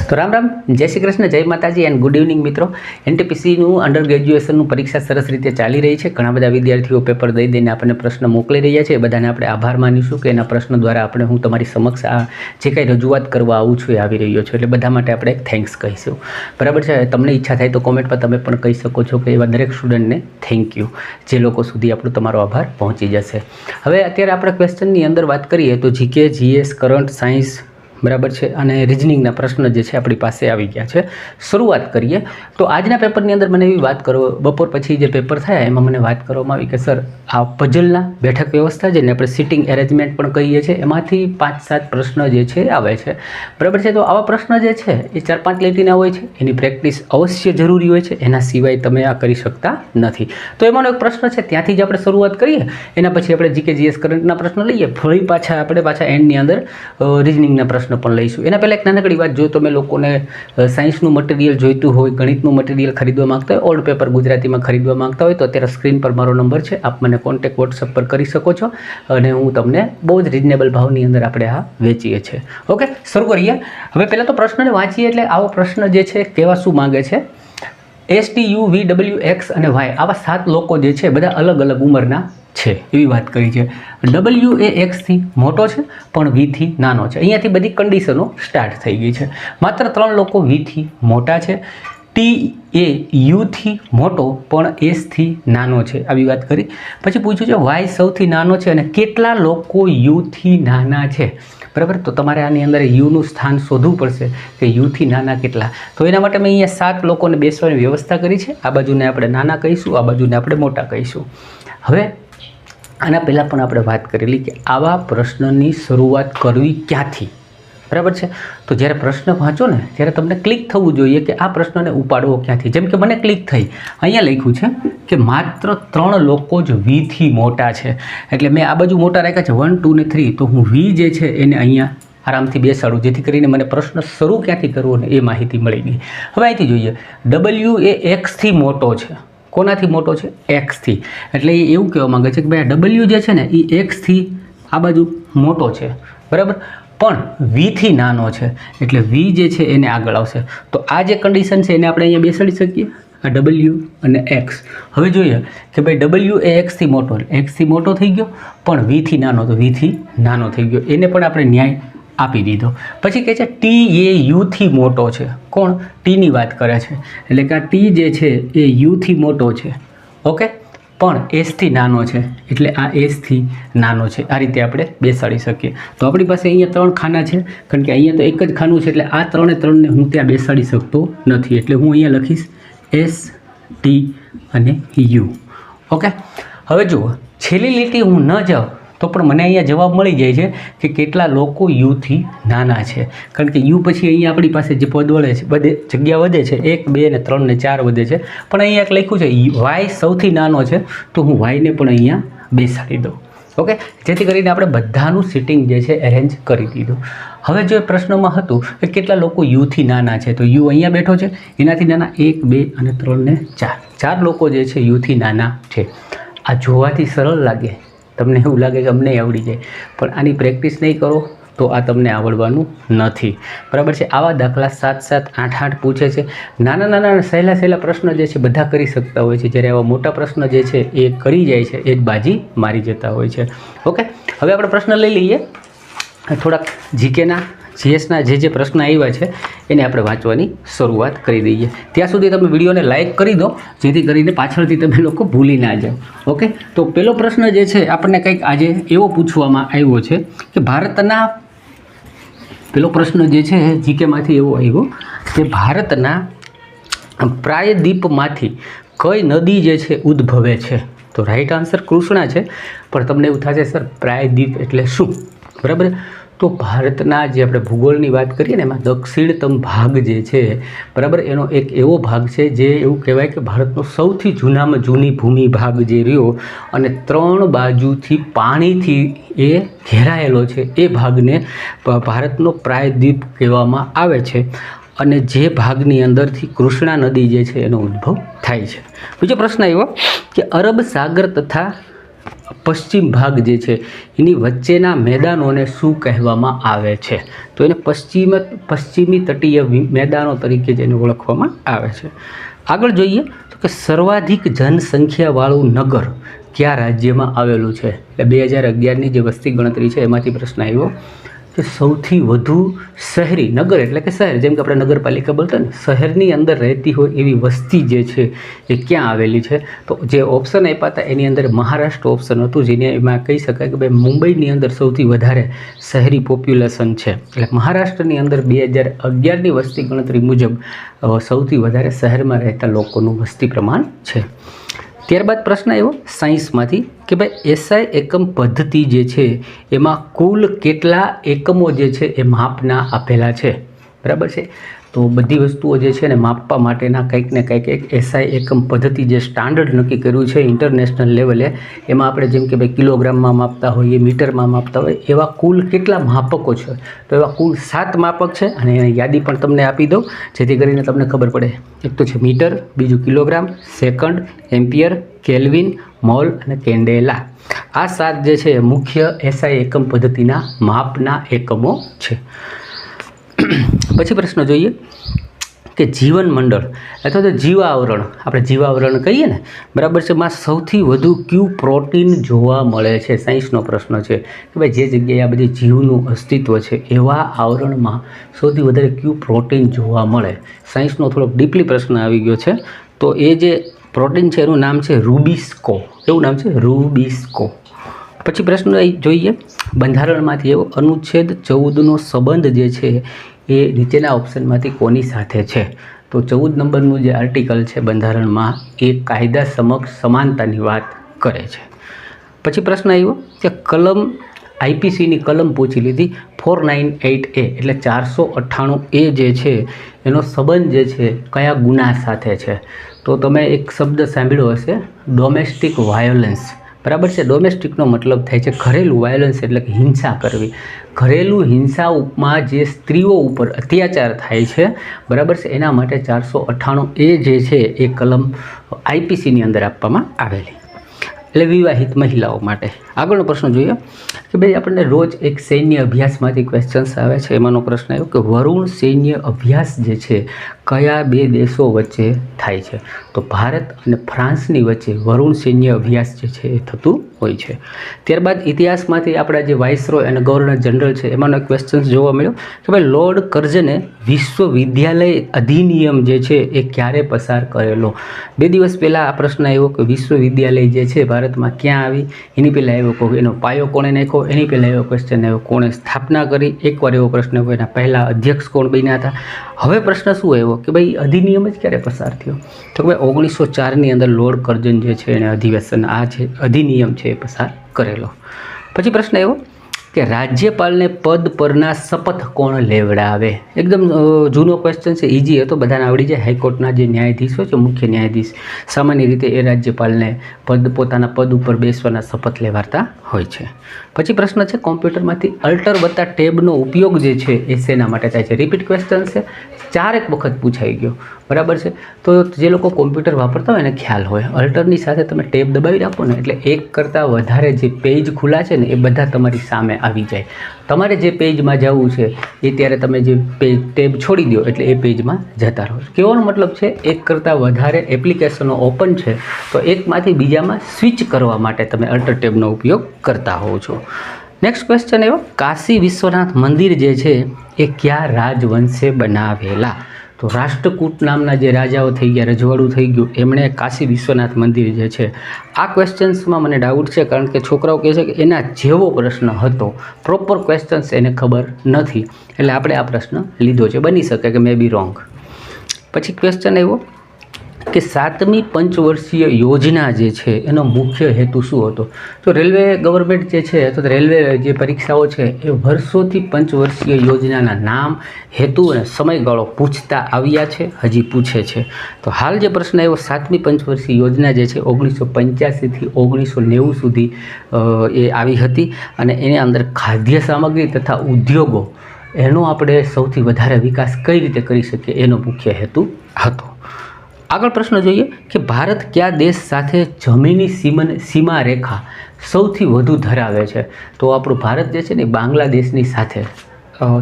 તો રામ રામ, જય શ્રી કૃષ્ણ, જય માતાજી એન્ડ ગુડ ઇવનિંગ મિત્રો. એનટીપીસીનું અંડર ગ્રેજ્યુએશનનું પરીક્ષા સરસ રીતે ચાલી રહી છે. ઘણા બધા વિદ્યાર્થીઓ પેપર દઈ દઈને આપણને પ્રશ્ન મોકલી રહ્યા છે. એ બધાને આપણે આભાર માનીશું કે એના પ્રશ્ન દ્વારા હું તમારી સમક્ષ આ જે કંઈ રજૂઆત કરવા આવું છું એ આવી રહ્યો છું. એટલે બધા માટે આપણે એક થેન્ક્સ કહીશું. બરાબર છે. તમને ઈચ્છા થાય તો કોમેન્ટમાં તમે પણ કહી શકો છો કે એવા દરેક સ્ટુડન્ટને થેન્ક યુ, જે લોકો સુધી તમારો આભાર પહોંચી જશે. હવે અત્યારે આપણે ક્વેશ્ચનની અંદર વાત કરીએ તો જીકે, જીએસ, કરંટ, સાયન્સ, બરાબર છે, અને રિઝનિંગના પ્રશ્ન જે છે આપણી પાસે આવી ગયા છે. શરૂઆત કરીએ તો આજના પેપરની અંદર મને એવી વાત કરો, બપોર પછી જે પેપર થયા એમાં મને વાત કરવામાં આવી કે સર આ પઝલના બેઠક વ્યવસ્થા જેને આપણે સિટિંગ એરેન્જમેન્ટ પણ કહીએ છીએ એમાંથી 5-7 પ્રશ્ન જે છે આવે છે. બરાબર છે. તો આવા પ્રશ્ન જે છે એ 4-5 લીટીના હોય છે, એની પ્રેક્ટિસ અવશ્ય જરૂરી હોય છે, એના સિવાય તમે આ કરી શકતા નથી. તો એમાંનો એક પ્રશ્ન છે, ત્યાંથી જ આપણે શરૂઆત કરીએ. એના પછી આપણે જીકે, જીએસ, કરંટના પ્રશ્ન લઈએ, ફરી પાછા એન્ડની અંદર રિઝનિંગના પ્રશ્ન પણ લઈશું. એના પહેલાં એક નાનકડી વાત, જો તમે લોકોને સાયન્સનું મટીરિયલ જોઈતું હોય, ગણિતનું મટીરિયલ ખરીદવા માંગતા હોય, ઓલ્ડ પેપર ગુજરાતીમાં ખરીદવા માંગતા હોય તો અત્યારે સ્ક્રીન પર મારો નંબર છે, આપ મને કોન્ટેક્ટ વોટ્સઅપ પર કરી શકો છો અને હું તમને બહુ જ રિઝનેબલ ભાવની અંદર આપણે આ વેચીએ છીએ. ઓકે, શરૂ કરીએ. હવે પહેલાં તો પ્રશ્નને વાંચીએ. એટલે આવો પ્રશ્ન જે છે કહેવા શું માંગે છે, S, T, U, V, W, X અને વાય આવા 7 લોકો જે છે બધા અલગ અલગ ઉંમરના છે એવી વાત કરી છે. ડબલ્યુ એ એક્સથી મોટો છે પણ વીથી નાનો છે. અહીંયાથી બધી કન્ડિશનો સ્ટાર્ટ થઈ ગઈ છે. માત્ર 3 લોકો વીથી મોટા છે. ટી એ યુથી મોટો પણ એસથી નાનો છે આવી વાત કરી. પછી પૂછ્યું છે વાય સૌથી નાનો છે અને કેટલા લોકો યુથી નાના છે. બરાબર, તો તમારે આની અંદર યુનું સ્થાન શોધવું પડશે કે યુથી નાના કેટલા. તો એના માટે મેં અહીંયા 7 લોકોને બેસવાની વ્યવસ્થા કરી છે. આ બાજુને આપણે નાના કહીશું, આ બાજુને આપણે મોટા કહીશું. હવે આના પહેલાં પણ આપણે વાત કરેલી કે આવા પ્રશ્નની શરૂઆત કરવી ક્યાંથી. બરાબર છે. તો જ્યારે પ્રશ્ન વાંચો ને ત્યારે તમને ક્લિક થવું જોઈએ કે આ પ્રશ્નને ઉપાડવો ક્યાંથી. જેમ કે મને ક્લિક થઈ, અહીંયા લખ્યું છે કે માત્ર 3 લોકો જ વીથી મોટા છે. એટલે મેં આ બાજુ મોટા રાખ્યા છે 1, 2 ને 3. તો હું વી જે છે એને અહીંયા આરામથી બેસાડું, જેથી કરીને મને પ્રશ્ન શરૂ ક્યાંથી કરવો ને એ માહિતી મળી ગઈ. હવે અહીંથી જોઈએ, ડબલ્યુ એ એક્સથી મોટો છે. કોનાથી મોટો છે? એક્સથી. એટલે એ એવું કહેવા માંગે છે કે ભાઈ ડબલ્યુ જે છે ને એ એક્સથી આ બાજુ મોટો છે. બરાબર, પણ વીથી નાનો છે. એટલે વી જે છે એને આગળ આવશે. તો આ જે કન્ડિશન છે એને આપણે અહીંયા બેસાડી શકીએ, આ ડબલ્યુ અને એક્સ. હવે જોઈએ કે ભાઈ ડબલ્યુ એ એક્સથી મોટો, એક્સથી મોટો થઈ ગયો, પણ વીથી નાનો, તો વીથી નાનો થઈ ગયો. એને પણ આપણે ન્યાય આપી દીધો. પછી કહે છે ટી એ યુથી મોટો છે. કોણ? ટીની વાત કરે છે. એટલે કે આ ટી જે છે એ યુથી મોટો છે. ઓકે, પણ એસથી નાનો છે. એટલે આ એસથી નાનો છે. આ રીતે આપણે બેસાડી શકીએ. તો આપણી પાસે અહીંયા 3 ખાના છે, કારણ કે અહીંયા તો એક જ ખાનું છે. એટલે આ 3 ને હું ત્યાં બેસાડી શકતો નથી. એટલે હું અહીંયા લખીશ એસ, ટી અને યુ. ઓકે, હવે જુઓ, છેલ્લી લીટી હું ન જાઉં તો પણ મને અહીંયા જવાબ મળી જાય છે કે કેટલા લોકો યુથી નાના છે. કારણ કે યુ પછી અહીંયા આપણી પાસે જે પદ વળે છે, બધે જગ્યા વધે છે, 1, 2 ને 3 ને 4 વધે છે. પણ અહીંયા એક લખ્યું છે વાય સૌથી નાનો છે, તો હું વાયને પણ અહીંયા બેસાડી દઉં. ઓકે, જેથી કરીને આપણે બધાનું સિટિંગ જે છે એરેન્જ કરી દીધું. હવે જો પ્રશ્નમાં હતું કે કેટલા લોકો યુથી નાના છે, તો યુ અહીંયા બેઠો છે, એનાથી નાના 1, 2 અને 3 ને 4. 4 લોકો જે છે યુથી નાના છે. આ જોવાથી સરળ લાગે, તમને એવું લાગે કે અમને આવડી જાય, પણ આની પ્રેક્ટિસ નહીં કરો તો આ તમને આવડવાનું નથી. બરાબર છે. આવા દાખલા 7-7, 8-8 પૂછે છે. નાના સહેલા પ્રશ્ન જે છે બધા કરી શકતા હોય છે. જ્યારે આવા મોટા પ્રશ્ન જે છે એ કરી જાય છે એ જ બાજી મારી જતા હોય છે. ઓકે, હવે આપણે પ્રશ્ન લઈ લઈએ. થોડાક જીકેના, જીએસના જે પ્રશ્ન આવ્યા છે એને આપણે વાંચવાની શરૂઆત કરી દઈએ. ત્યાં સુધી તમે વિડીયોને લાઇક કરી દો, જેથી કરીને પાછળથી તમે લોકો ભૂલી ના જાઓ. ઓકે, તો પહેલો પ્રશ્ન જે છે આપણને કંઈક આજે એવો પૂછવામાં આવ્યો છે કે ભારતના, પહેલો પ્રશ્ન જે છે જીકેમાંથી એવો આવ્યો કે ભારતના પ્રાયદ્વીપમાંથી કઈ નદી જે છે ઉદ્ભવે છે? તો રાઈટ આન્સર કૃષ્ણા છે. પણ તમને એવું થશે સર પ્રાયદ્વીપ એટલે શું? બરાબર, તો ભારતના જે આપણે ભૂગોળની વાત કરીએ ને એમાં દક્ષિણતમ ભાગ જે છે, બરાબર, એનો એક એવો ભાગ છે જે એવું કહેવાય કે ભારતનો સૌથી જૂનામાં જૂની ભૂમિ ભાગ જે રહ્યો અને 3 બાજુથી પાણીથી એ ઘેરાયેલો છે, એ ભાગને ભારતનો પ્રાયદ્વીપ કહેવામાં આવે છે. અને જે ભાગની અંદરથી કૃષ્ણા નદી જે છે એનો ઉદ્ભવ થાય છે. બીજો પ્રશ્ન આવ્યો કે અરબ સાગર તથા પશ્ચિમ ભાગ જે છે એની વચ્ચેના મેદાનોને શું કહેવામાં આવે છે? તો એને પશ્ચિમી તટીય મેદાનો તરીકે જેને ઓળખવામાં આવે છે. આગળ જોઈએ તો કે સર્વાધિક જનસંખ્યાવાળું નગર કયા રાજ્યમાં આવેલું છે? એટલે 2011ની જે વસ્તી ગણતરી છે એમાંથી પ્રશ્ન આવ્યો કે સૌથી વધુ શહેરી નગર એટલે કે શહેર, જેમ કે આપણે નગરપાલિકા બોલતા ને, શહેરની અંદર રહેતી હોય એવી વસ્તી જે છે એ ક્યાં આવેલી છે? તો જે ઓપ્શન આપ્યા હતા એની અંદર મહારાષ્ટ્ર ઓપ્શન હતું, જેને એમાં કહી શકાય કે ભાઈ મુંબઈની અંદર સૌથી વધારે શહેરી પોપ્યુલેશન છે. એટલે મહારાષ્ટ્રની અંદર 2011ની વસ્તી ગણતરી મુજબ સૌથી વધારે શહેરમાં રહેતા લોકોનું વસ્તી પ્રમાણ છે. ત્યારબાદ પ્રશ્ન આવ્યો સાયન્સમાંથી કે ભાઈ એસઆઈ એકમ પદ્ધતિ જે છે એમાં કુલ કેટલા એકમો જે છે એ માપના આપેલા છે? બરાબર છે. તો બધી વસ્તુઓ જે છે ને માપવા માટેના કંઈક ને કંઈક એક એસઆઈ એકમ પદ્ધતિ જે સ્ટાન્ડર્ડ નક્કી કર્યું છે ઇન્ટરનેશનલ લેવલે, એમાં આપણે જેમ કે ભાઈ કિલોગ્રામમાં માપતા હોઈએ, મીટરમાં માપતા હોય, એવા કુલ કેટલા માપકો છે? તો એવા કુલ 7 માપક છે અને એની યાદી પણ તમને આપી દઉં જેથી કરીને તમને ખબર પડે. એક તો છે મીટર, બીજું kilogram, second, ampere, kelvin, mall અને કેન્ડેલા. આ 7 જે છે મુખ્ય એસઆઈ એકમ પદ્ધતિના માપના એકમો છે. પછી પ્રશ્ન જોઈએ કે જીવન મંડળ અથવા તો જીવાવરણ, આપણે જીવાવરણ કહીએ ને, બરાબર છે, માં સૌથી વધુ ક્યુ પ્રોટીન જોવા મળે છે? સાયન્સનો પ્રશ્ન છે કે ભાઈ જે જગ્યાએ આ બધી જીવનું અસ્તિત્વ છે એવા આવરણમાં સૌથી વધારે ક્યુ પ્રોટીન જોવા મળે? સાયન્સનો થોડોક ડીપલી પ્રશ્ન આવી ગયો છે. તો એ જે પ્રોટીન છે એનું નામ છે રૂબિસ્કો. એવું નામ છે, રૂબિસ્કો. પછી પ્રશ્ન જોઈએ બંધારણમાંથી એવો અનુચ્છેદ 14નો સંબંધ જે છે એ નીચેના ઓપ્શનમાંથી કોની સાથે છે? તો 14 નંબરનું જે આર્ટિકલ છે બંધારણમાં એ કાયદા સમક્ષ સમાનતાની વાત કરે છે. પછી પ્રશ્ન આવ્યો કે કલમ આઈપીસીની કલમ પૂછી લીધી 498A એટલે 498A જે છે એનો સંબંધ જે છે કયા ગુના સાથે છે? તો તમે એક શબ્દ સાંભળ્યો હશે, ડોમેસ્ટિક વાયોલન્સ. બરાબર છે. ડોમેસ્ટિકનો મતલબ થાય છે ઘરેલું, વાયોલન્સ એટલે કે હિંસા કરવી. ઘરેલું હિંસામાં જે સ્ત્રીઓ ઉપર અત્યાચાર થાય છે, બરાબર છે, એના માટે 498A જે છે એ કલમ આઈપીસીની અંદર આપવામાં આવેલી, એટલે વિવાહિત મહિલાઓ માટે. આગળનો પ્રશ્ન જોઈએ કે ભાઈ આપણને રોજ એક સૈન્ય અભ્યાસમાંથી ક્વેશ્ચન્સ આવે છે. એમાંનો પ્રશ્ન આવ્યો કે વરુણ સૈન્ય અભ્યાસ જે છે કયા 2 દેશો વચ્ચે થાય છે? તો ભારત અને ફ્રાન્સની વચ્ચે વરુણ સૈન્ય અભ્યાસ જે છે એ થતું હોય છે. ત્યારબાદ ઇતિહાસમાંથી આપણા જે વાઇસરોય અને ગવર્નર જનરલ છે એમાંનો એક ક્વેશ્ચન્સ જોવા મળ્યો કે ભાઈ લોર્ડ કર્ઝને વિશ્વવિદ્યાલય અધિનિયમ જે છે એ ક્યારે પસાર કરેલો? 2 દિવસ પહેલાં આ પ્રશ્ન આવ્યો કે વિશ્વવિદ્યાલય જે છે ભારતમાં ક્યાં આવી? એની પહેલાં આવ્યો કે એનો પાયો કોણે નાખ્યો? એની પહેલાં એવો ક્વેશ્ચન આવ્યો કોણે સ્થાપના કરી? એકવાર એવો પ્રશ્ન આવ્યો એના પહેલાં અધ્યક્ષ કોણ બન્યા હતા? હવે પ્રશ્ન શું આવ્યો કે ભાઈ અધિનિયમ જ ક્યારે પસાર થયો? તો ભાઈ 1904ની અંદર લોર્ડ કર્ઝન જે છે એણે અધિવેશન આ છે અધિનિયમ છે એ પસાર કરેલો. પછી પ્રશ્ન આવ્યો કે રાજ્યપાલને પદ પરના શપથ કોણ લેવડાવે? એકદમ જૂનો ક્વેશ્ચન છે, ઇઝી હતો, બધાને આવડી જાય. હાઈકોર્ટના જે ન્યાયાધીશો છે, મુખ્ય ન્યાયાધીશ, સામાન્ય રીતે એ રાજ્યપાલને પોતાના પદ ઉપર બેસવાના શપથ લેવાડતા હોય છે. પછી પ્રશ્ન છે કોમ્પ્યુટરમાંથી અલ્ટર વત્તા ટેબનો ઉપયોગ જે છે એ શેના માટે થાય છે? રિપીટ ક્વેશ્ચન છે, 4 વખત પૂછાઈ ગયો, બરાબર છે. તો જે લોકો કોમ્પ્યુટર વાપરતા હોય એને ખ્યાલ હોય, અલ્ટરની સાથે તમે ટેબ દબાવી રાખો ને એટલે એક કરતાં વધારે જે પેજ ખુલ્લા છે ને એ બધા તમારી સામે આવી જાય. તમારે જે પેજમાં જવું છે એ ત્યારે તમે જે ટેબ છોડી દો એટલે એ પેજમાં જતા રહો. કહેવાનો મતલબ છે એક કરતાં વધારે એપ્લિકેશનો ઓપન છે તો એકમાંથી બીજામાં સ્વિચ કરવા માટે તમે અલ્ટર ટેબનો ઉપયોગ કરતા હોવ છો. નેક્સ્ટ ક્વેશ્ચન એવો કાશી વિશ્વનાથ મંદિર જે છે એ કયા રાજવંશે બનાવેલા? તો રાષ્ટ્રકૂટ નામના જે રાજાઓ થઈ ગયા, રજવાડું થઈ ગયું, એમણે કાશી વિશ્વનાથ મંદિર જે છે, આ ક્વેશ્ચન્સમાં મને ડાઉટ છે કારણ કે છોકરાઓ કહે છે કે એના જેવો પ્રશ્ન હતો, પ્રોપર ક્વેશ્ચન્સ એને ખબર નથી એટલે આપણે આ પ્રશ્ન લીધો છે. બની શકે કે મે બી રોંગ. પછી ક્વેશ્ચન આવ્યો કે 7મી પંચવર્ષીય યોજના જે છે એનો મુખ્ય હેતુ શું હતો? તો રેલવે ગવર્મેન્ટ જે છે અથવા તો રેલવે જે પરીક્ષાઓ છે એ વર્ષોથી પંચવર્ષીય યોજનાના નામ, હેતુ અને સમયગાળો પૂછતા આવ્યા છે, હજી પૂછે છે. તો હાલ જે પ્રશ્ન આવ્યો 7મી પંચવર્ષીય યોજના જે છે 1985થી 1990 સુધી એ આવી હતી અને એની અંદર ખાદ્ય સામગ્રી તથા ઉદ્યોગો એનો આપણે સૌથી વધારે વિકાસ કઈ રીતે કરી શકીએ એનો મુખ્ય હેતુ હતો. આગળ પ્રશ્ન જોઈએ કે ભારત કયા દેશ સાથે જમીની સીમા રેખા સૌથી વધુ ધરાવે છે? તો આપણું ભારત જે છે ને બાંગ્લાદેશની સાથે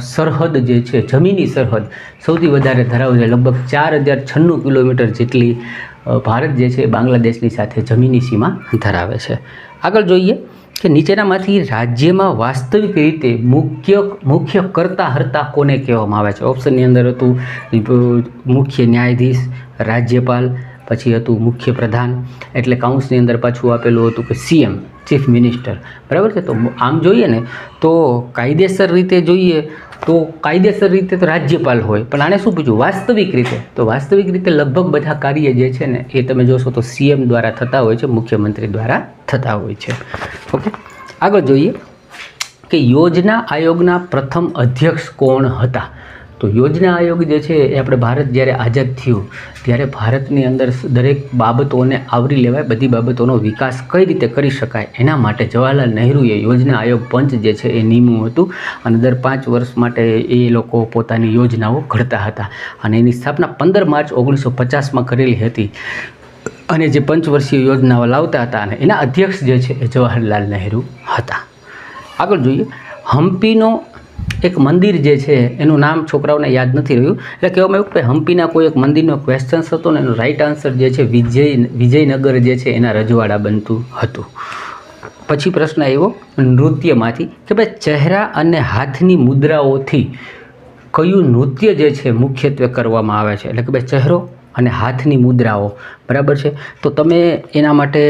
સરહદ જે છે, જમીની સરહદ સૌથી વધારે ધરાવે છે. લગભગ 4096 કિલોમીટર જેટલી ભારત જે છે બાંગ્લાદેશની સાથે જમીની સીમા ધરાવે છે. આગળ જોઈએ કે નીચેનામાંથી રાજ્યમાં વાસ્તવિક રીતે મુખ્ય કરતા હર્તા કોને કહેવામાં આવે છે? ઓપ્શનની અંદર હતું મુખ્ય ન્યાયાધીશ, રાજ્યપાલ, પછી હતું મુખ્ય પ્રધાન, એટલે કાઉન્સની અંદર પાછું આપેલું હતું કે સીએમ, ચીફ મિનિસ્ટર. બરાબર છે. તો આમ જોઈએ ને તો કાયદેસર રીતે જોઈએ તો કાયદેસર રીતે તો રાજ્યપાલ હોય, પણ આને શું પૂછ્યું વાસ્તવિક રીતે? તો વાસ્તવિક રીતે લગભગ બધા કાર્ય જે છે ને એ તમે જોશો તો સીએમ દ્વારા થતા હોય છે, મુખ્યમંત્રી દ્વારા થતા હોય છે. ઓકે, આગળ જોઈએ કે યોજના આયોગના પ્રથમ અધ્યક્ષ કોણ હતા? તો યોજના આયોગ જે છે એ આપણે ભારત જ્યારે આઝાદ થયું ત્યારે ભારતની અંદર દરેક બાબતોને આવરી લેવાય, બધી બાબતોનો વિકાસ કઈ રીતે કરી શકાય એના માટે જવાહરલાલ નહેરુએ યોજના આયોગ પંચ જે છે એ નિમ્યું હતું અને દર 5 વર્ષ માટે એ લોકો પોતાની યોજનાઓ ઘડતા હતા અને એની સ્થાપના 15 માર્ચ 1950માં કરેલી હતી અને જે પંચવર્ષીય યોજનાઓ લાવતા હતા અને એના અધ્યક્ષ જે છે એ જવાહરલાલ નહેરુ હતા. આગળ જોઈએ હમ્પીનો એક મંદિર જે છે એનું નામ છોકરાઓને યાદ નથી રહ્યું, એટલે કહેવામાં આવ્યું કે હમ્પીના કોઈ એક મંદિરનો ક્વેશ્ચન્સ હતો ને એનો રાઈટ આન્સર જે છે વિજયનગર જે છે એના રજવાડા બનતું હતું. પછી પ્રશ્ન આવ્યો નૃત્યમાંથી કે ભાઈ ચહેરા અને હાથની મુદ્રાઓથી કયું નૃત્ય જે છે મુખ્યત્વે કરવામાં આવે છે? એટલે કે ભાઈ ચહેરો અને હાથની મુદ્રાઓ. બરાબર છે. તો તમે એના માટે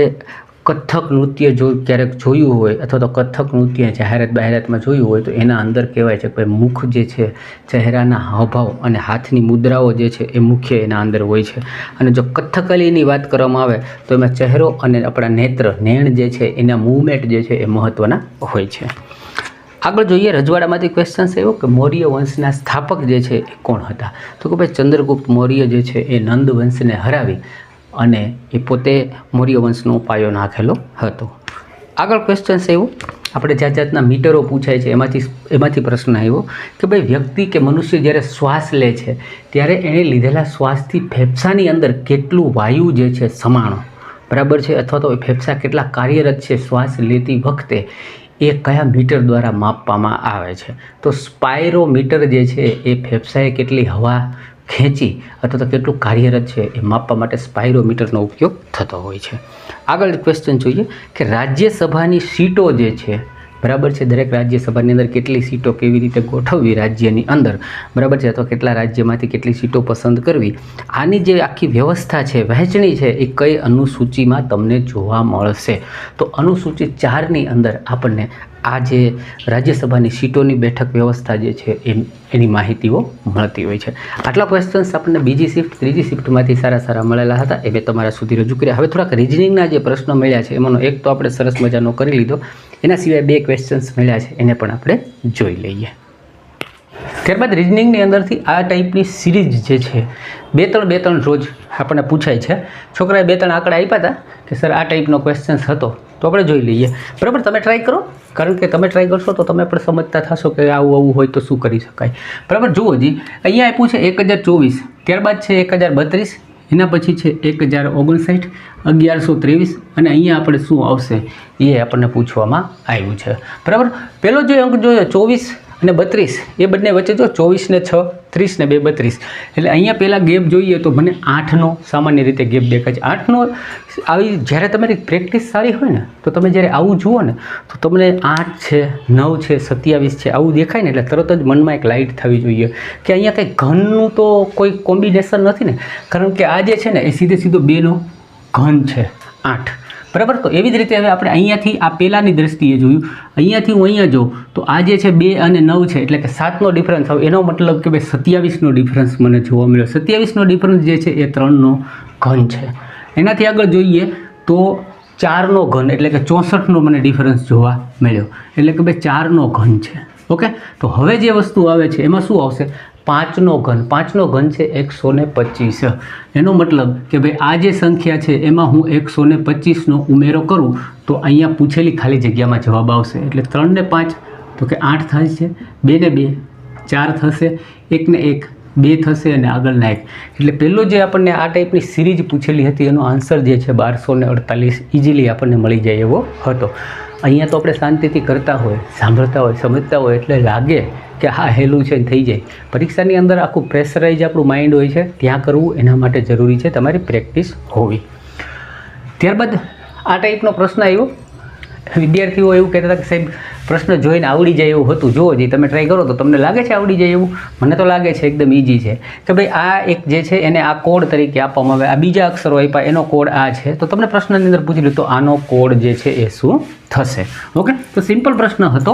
કથક નૃત્ય ક્યારેક જોયું હોય અથવા તો કથક નૃત્ય જાહેરાતમાં જોયું હોય તો એના અંદર કહેવાય છે કે ભાઈ મુખ જે છે, ચહેરાના હાવભાવ અને હાથની મુદ્રાઓ જે છે એ મુખ્ય એના અંદર હોય છે. અને જો કથકલીની વાત કરવામાં આવે તો એમાં ચહેરો અને આપણા નેણ જે છે એના મૂવમેન્ટ જે છે એ મહત્ત્વના હોય છે. આગળ જોઈએ રજવાડામાંથી ક્વેશ્ચન્સ આવ્યો કે મૌર્ય વંશના સ્થાપક જે છે એ કોણ હતા? તો કે ભાઈ ચંદ્રગુપ્ત મૌર્ય જે છે એ નંદ વંશને હરાવી અને એ પોતે મૌર્ય વંશનો પાયો નાખેલો હતો. આગળ ક્વેશ્ચન્સ આવ્યો, આપણે જાતના મીટરો પૂછાય છે એમાંથી પ્રશ્ન આવ્યો કે ભાઈ વ્યક્તિ કે મનુષ્ય જ્યારે શ્વાસ લે છે ત્યારે એણે લીધેલા શ્વાસથી ફેફસાની અંદર કેટલું વાયુ જે છે સમાણો. બરાબર છે. અથવા તો ફેફસા કેટલા કાર્યરત છે શ્વાસ લેતી વખતે એ કયા મીટર દ્વારા માપવામાં આવે છે? તો સ્પાયરોમીટર જે છે એ ફેફસાએ કેટલી હવા ખેંચી અથવા તો કેટલું કાર્યરત છે એ માપવા માટે સ્પાયરોમીટરનો ઉપયોગ થતો હોય છે. આગળ ક્વેશ્ચન જોઈએ કે રાજ્યસભાની સીટો જે છે, બરાબર છે, દરેક રાજ્યસભાની અંદર કેટલી સીટો કેવી રીતે ગોઠવવી રાજ્યની અંદર, બરાબર છે, અથવા કેટલા રાજ્યમાંથી કેટલી સીટો પસંદ કરવી, આની જે આખી વ્યવસ્થા છે, વહેંચણી છે, એ કઈ અનુસૂચિમાં તમને જોવા મળશે? તો અનુસૂચિ 4ની અંદર આપણને આ જે રાજ્યસભાની સીટોની બેઠક વ્યવસ્થા જે છે એની માહિતીઓ મળતી હોય છે. આટલા ક્વેશ્ચન્સ આપણને બીજી શિફ્ટ, ત્રીજી શિફ્ટમાંથી સારા મળેલા હતા, એ મેં તમારા સુધી રજૂ કર્યા. હવે થોડાક રિઝનિંગના જે પ્રશ્નો મળ્યા છે એમાંનો એક તો આપણે સરસ મજાનો કરી લીધો, એના સિવાય 2 ક્વેશ્ચન્સ મળ્યા છે એને પણ આપણે જોઈ લઈએ. ત્યારબાદ રિઝનિંગની અંદરથી આ ટાઈપની સિરીઝ જે છે 2-3 રોજ આપણને પૂછાય છે. છોકરાએ 2-3 આંકડા આપ્યા હતા કે સર આ ટાઈપનો ક્વેશ્ચન્સ હતો, તો આપણે જોઈ લઈએ. બરાબર, તમે ટ્રાય કરો, કારણ કે તમે ટ્રાય કરશો તો તમે પણ સમજતા થશો કે આવું હોય તો શું કરી શકાય. બરાબર, જુઓ જી, અહીંયા આપ્યું છે 1024, ત્યારબાદ છે 1032, એના પછી છે 1059, 1123 અને અહીંયા આપણે શું આવશે એ આપણને પૂછવામાં આવ્યું છે. બરાબર, પહેલો જે અંક જોયો 24 અને 32, એ બંને વચ્ચે જો 24 ને 6, 30 ને 2, 32, એટલે અહીંયા પહેલાં ગેપ જોઈએ તો મને 8નો સામાન્ય રીતે ગેપ દેખાય છે. 8નો આવી જ્યારે તમારી પ્રેક્ટિસ સારી હોય ને તો તમે જ્યારે આવું જુઓ ને તો તમને 8 છે, 9 છે, 27 છે આવું દેખાય ને એટલે તરત જ મનમાં એક લાઇટ થવી જોઈએ કે અહીંયા કંઈ ઘનનું તો કોઈ કોમ્બિનેશન નથી ને, કારણ કે આ જે છે ને એ સીધો 2નો ઘન છે 8. બરાબર, તો એવી જ રીતે હવે આપણે અહીંયાથી આ પહેલાંની દ્રષ્ટિએ જોયું, અહીંયાથી હું અહીંયા જોઉં તો આ જે છે 2 અને 9 છે એટલે કે 7નો ડિફરન્સ આવે, એનો મતલબ કે ભાઈ 27નો ડિફરન્સ મને જોવા મળ્યો. 27નો ડિફરન્સ જે છે એ 3નો ઘન છે. એનાથી આગળ જોઈએ તો 4નો ઘન એટલે કે 64નો મને ડિફરન્સ જોવા મળ્યો, એટલે કે ભાઈ 4નો ઘન છે. ઓકે, તો હવે જે વસ્તુ આવે છે એમાં શું આવશે? 5નો ઘન. 5નો ઘન છે 125. એનો મતલબ કે ભાઈ આ જે સંખ્યા છે એમાં હું 125નો ઉમેરો કરું તો અહીંયા પૂછેલી ખાલી જગ્યામાં જવાબ આવશે. એટલે 3 ને 5 તો કે 8 થાય છે, 2 ને 2 4 થશે, 1 ને 1 2 થશે અને આગળના 1. એટલે પહેલો જે આપણને આ ટાઈપની સિરીઝ પૂછેલી હતી એનો આન્સર જે છે 1248 ઇઝીલી આપણને મળી જાય એવો હતો. અહીંયા તો આપણે શાંતિથી કરતા હોય, સાંભળતા હોય, સમજતા હોય એટલે લાગે કે હા હેલું છે થઈ જાય. પરીક્ષાની અંદર આખું પ્રેશરાઇઝ આપણું માઇન્ડ હોય છે, ત્યાં કરવું એના માટે જરૂરી છે તમારી પ્રેક્ટિસ હોવી. ત્યારબાદ આ ટાઈપનો પ્રશ્ન આવ્યો. વિદ્યાર્થીઓ એવું કહેતા હતા કે સાહેબ પ્રશ્ન જોઈને આવડી જાય એવું હતું. જુઓ જી તમે ટ્રાય કરો તો તમને લાગે છે આવડી જાય એવું? મને તો લાગે છે એકદમ ઇઝી છે કે ભાઈ આ એક જે છે એને આ કોડ તરીકે આપવામાં આવે, આ બીજા અક્ષરો આપ્યા એનો કોડ આ છે, તો તમને પ્રશ્નની અંદર પૂછી લો તો આનો કોડ જે છે એ શું થશે? ઓકે, તો સિમ્પલ પ્રશ્ન હતો.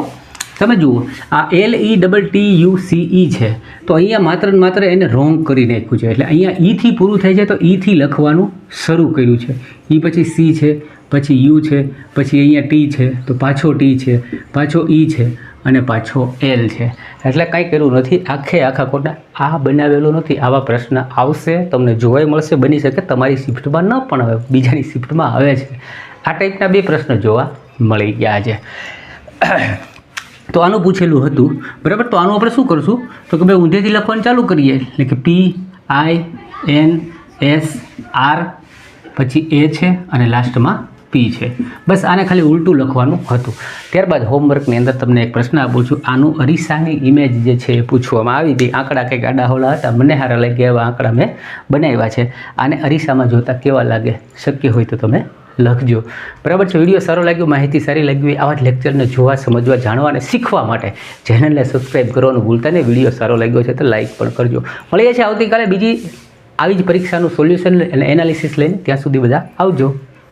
તમે જુઓ આ LETTUCE છે, તો અહીંયા માત્ર એને રોંગ કરી નાખ્યું છે. એટલે અહીંયા ઈથી પૂરું થાય છે તો ઈથી લખવાનું શરૂ કર્યું છે. ઈ પછી સી છે, પછી યુ છે, પછી અહીંયા ટી છે, તો પાછો ટી છે, પાછો ઈ છે અને પાછો એલ છે. એટલે કાંઈ કર્યું નથી, આખા કોડના આ બનાવેલો નથી. આવા પ્રશ્ન આવશે, તમને જોવાય મળશે, બની શકે તમારી શિફ્ટમાં ન પણ આવે, બીજાની શિફ્ટમાં આવે છે. આ ટાઈપના 2 પ્રશ્ન જોવા મળી ગયા છે. તો આનું પૂછેલું હતું, બરાબર. તો આનું આપણે શું કરશું તો કે ભાઈ ઊંધેથી લખવાનું ચાલુ કરીએ. એટલે કે PINSR પછી એ છે અને લાસ્ટમાં P છે. બસ આને ખાલી ઉલટું લખવાનું હતું. ત્યારબાદ હોમવર્કની અંદર તમને એક પ્રશ્ન આપું છું. આનું અરીસાની ઇમેજ જે છે એ પૂછવામાં આવી હતી. આંકડા કંઈક આડાહોળા હતા, મને સારા લાગ્યા એવા આંકડા મેં બનાવ્યા છે. આને અરીસામાં જોતાં કેવા લાગે, શક્ય હોય તો તમે લખજો, બરાબર છે. વિડીયો સારો લાગ્યો, માહિતી સારી લાગી હોય, આવા જ લેક્ચરને જોવા, સમજવા, જાણવા અને શીખવા માટે ચેનલને સબસ્ક્રાઈબ કરવાનું ભૂલતા નહીં. વિડીયો સારો લાગ્યો છે તો લાઇક પણ કરજો. મળીએ છીએ આવતીકાલે બીજી આવી જ પરીક્ષાનું સોલ્યુશન અને એનાલિસિસ લઈને. ત્યાં સુધી બધા આવજો.